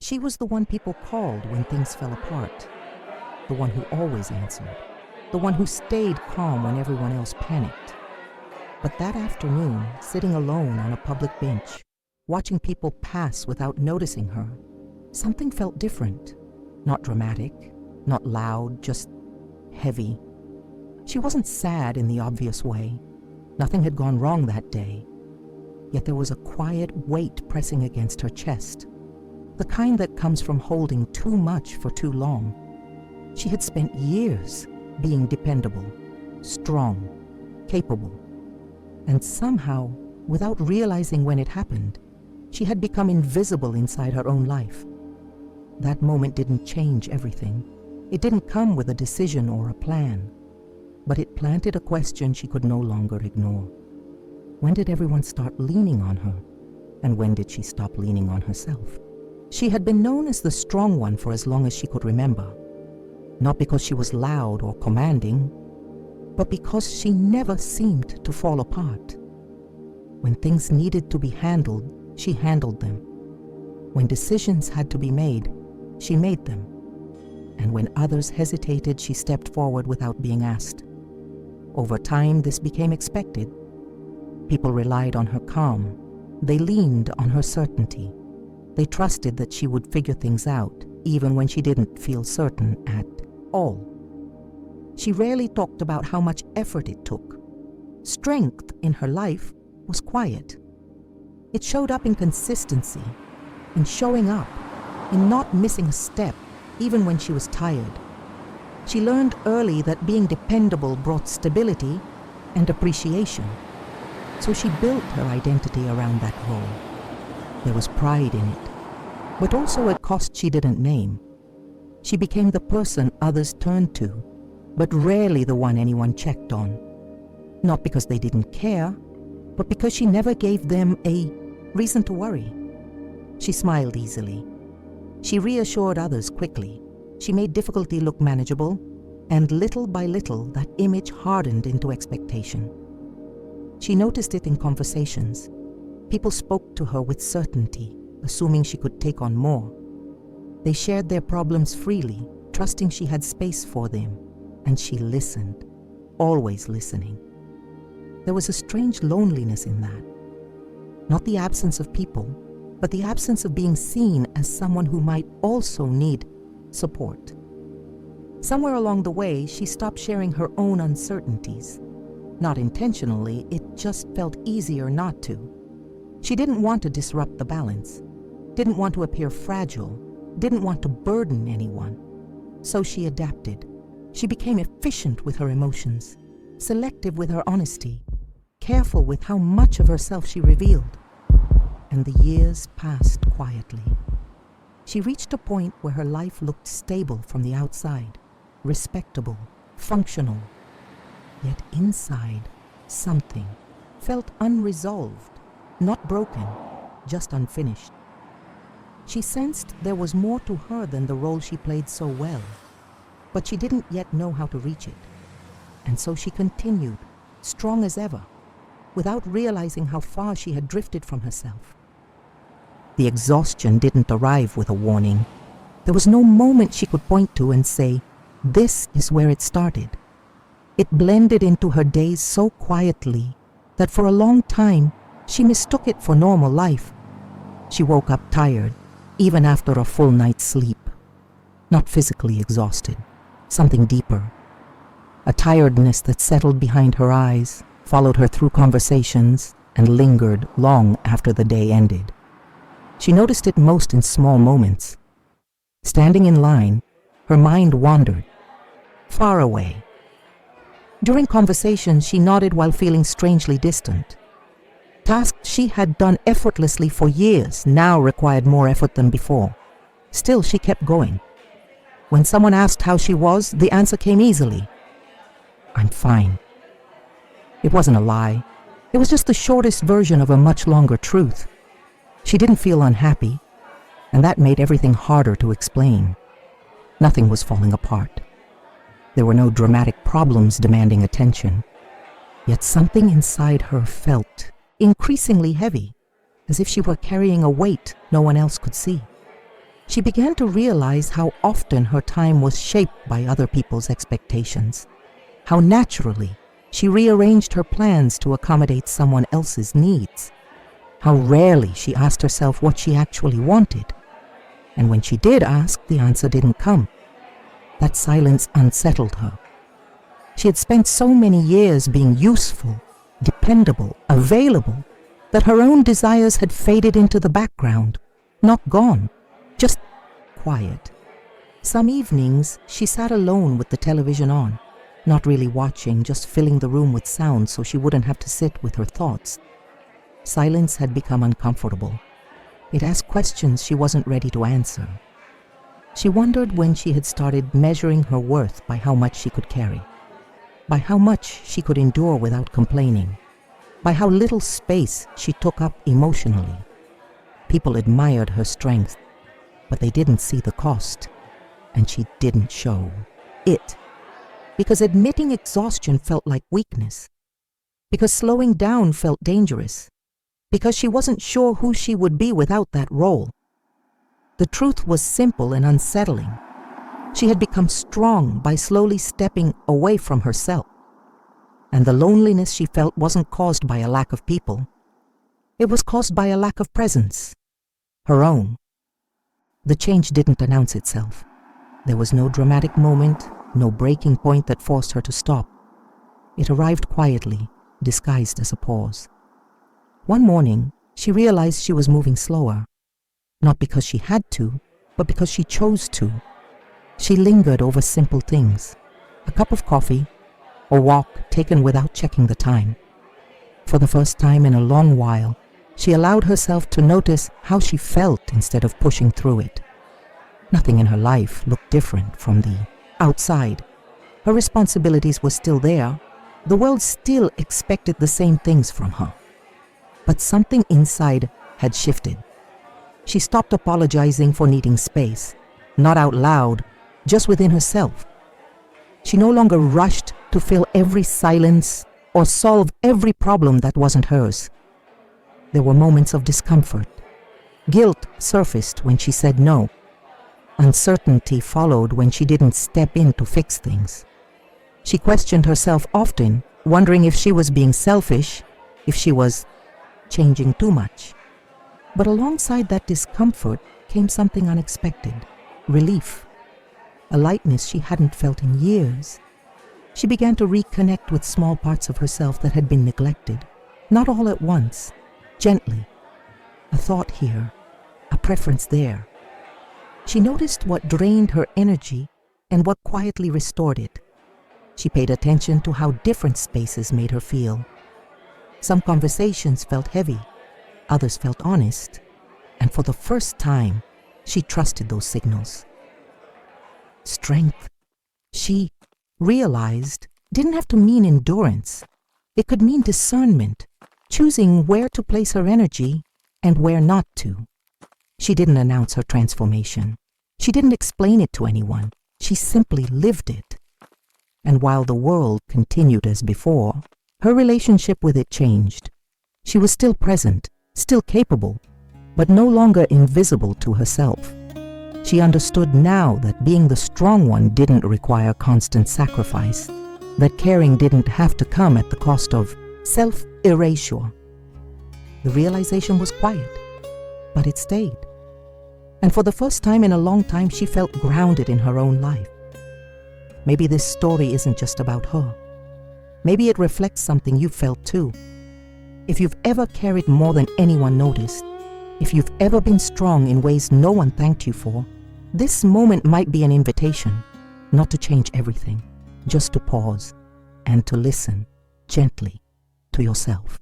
She was the one people called when things fell apart, the one who always answered, the one who stayed calm when everyone else panicked. But that afternoon, sitting alone on a public bench, watching people pass without noticing her, something felt different. Not dramatic, not loud, just heavy. She wasn't sad in the obvious way. Nothing had gone wrong that day. Yet there was a quiet weight pressing against her chest, the kind that comes from holding too much for too long. She had spent years being dependable, strong, capable, and somehow, without realizing when it happened, she had become invisible inside her own life. That moment didn't change everything. It didn't come with a decision or a plan, but it planted a question she could no longer ignore. When did everyone start leaning on her? And when did she stop leaning on herself? She had been known as the strong one for as long as she could remember, not because she was loud or commanding, but because she never seemed to fall apart. When things needed to be handled, she handled them. When decisions had to be made, she made them. And when others hesitated, she stepped forward without being asked. Over time, this became expected. People relied on her calm. They leaned on her certainty. They trusted that she would figure things out, even when she didn't feel certain at all. She rarely talked about how much effort it took. Strength in her life was quiet. It showed up in consistency, in showing up, in not missing a step, even when she was tired. She learned early that being dependable brought stability and appreciation. So she built her identity around that role. There was pride in it, but also a cost she didn't name. She became the person others turned to, but rarely the one anyone checked on. Not because they didn't care, but because she never gave them a reason to worry. She smiled easily. She reassured others quickly. She made difficulty look manageable, and little by little that image hardened into expectation. She noticed it in conversations. People spoke to her with certainty, assuming she could take on more. They shared their problems freely, trusting she had space for them, and she listened, always listening. There was a strange loneliness in that. Not the absence of people, but the absence of being seen as someone who might also need support. Somewhere along the way, she stopped sharing her own uncertainties. Not intentionally, it just felt easier not to. She didn't want to disrupt the balance, didn't want to appear fragile, didn't want to burden anyone. So she adapted. She became efficient with her emotions, selective with her honesty, careful with how much of herself she revealed. And the years passed quietly. She reached a point where her life looked stable from the outside, respectable, functional. Yet inside, something felt unresolved, not broken, just unfinished. She sensed there was more to her than the role she played so well, but she didn't yet know how to reach it. And so she continued, strong as ever, without realizing how far she had drifted from herself. The exhaustion didn't arrive with a warning. There was no moment she could point to and say, "This is where it started." It blended into her days so quietly that for a long time she mistook it for normal life. She woke up tired, even after a full night's sleep. Not physically exhausted, something deeper. A tiredness that settled behind her eyes, followed her through conversations, and lingered long after the day ended. She noticed it most in small moments. Standing in line, her mind wandered, far away. During conversations, she nodded while feeling strangely distant. Tasks she had done effortlessly for years now required more effort than before. Still, she kept going. When someone asked how she was, the answer came easily. "I'm fine." It wasn't a lie. It was just the shortest version of a much longer truth. She didn't feel unhappy, and that made everything harder to explain. Nothing was falling apart. There were no dramatic problems demanding attention. Yet something inside her felt increasingly heavy, as if she were carrying a weight no one else could see. She began to realize how often her time was shaped by other people's expectations, how naturally she rearranged her plans to accommodate someone else's needs, how rarely she asked herself what she actually wanted. And when she did ask, the answer didn't come. That silence unsettled her. She had spent so many years being useful, dependable, available, that her own desires had faded into the background, not gone, just quiet. Some evenings, she sat alone with the television on, not really watching, just filling the room with sound so she wouldn't have to sit with her thoughts. Silence had become uncomfortable. It asked questions she wasn't ready to answer. She wondered when she had started measuring her worth by how much she could carry, by how much she could endure without complaining, by how little space she took up emotionally. People admired her strength, but they didn't see the cost, and she didn't show it. Because admitting exhaustion felt like weakness, because slowing down felt dangerous, because she wasn't sure who she would be without that role. The truth was simple and unsettling. She had become strong by slowly stepping away from herself. And the loneliness she felt wasn't caused by a lack of people. It was caused by a lack of presence, her own. The change didn't announce itself. There was no dramatic moment, no breaking point that forced her to stop. It arrived quietly, disguised as a pause. One morning, she realized she was moving slower, not because she had to, but because she chose to. She lingered over simple things, a cup of coffee, a walk taken without checking the time. For the first time in a long while, she allowed herself to notice how she felt instead of pushing through it. Nothing in her life looked different from the outside. Her responsibilities were still there. The world still expected the same things from her. But something inside had shifted. She stopped apologizing for needing space, not out loud, just within herself. She no longer rushed to fill every silence or solve every problem that wasn't hers. There were moments of discomfort. Guilt surfaced when she said no. Uncertainty followed when she didn't step in to fix things. She questioned herself often, wondering if she was being selfish, if she was changing too much. But alongside that discomfort came something unexpected, relief, a lightness she hadn't felt in years. She began to reconnect with small parts of herself that had been neglected, not all at once, gently. A thought here, a preference there. She noticed what drained her energy and what quietly restored it. She paid attention to how different spaces made her feel. Some conversations felt heavy, others felt honest, and for the first time, she trusted those signals. Strength, she realized, didn't have to mean endurance. It could mean discernment, choosing where to place her energy and where not to. She didn't announce her transformation. She didn't explain it to anyone. She simply lived it. And while the world continued as before, her relationship with it changed. She was still present, still capable, but no longer invisible to herself. She understood now that being the strong one didn't require constant sacrifice, that caring didn't have to come at the cost of self-erasure. The realization was quiet, but it stayed. And for the first time in a long time, she felt grounded in her own life. Maybe this story isn't just about her. Maybe it reflects something you felt too. If you've ever carried more than anyone noticed, if you've ever been strong in ways no one thanked you for, this moment might be an invitation, not to change everything, just to pause and to listen gently to yourself.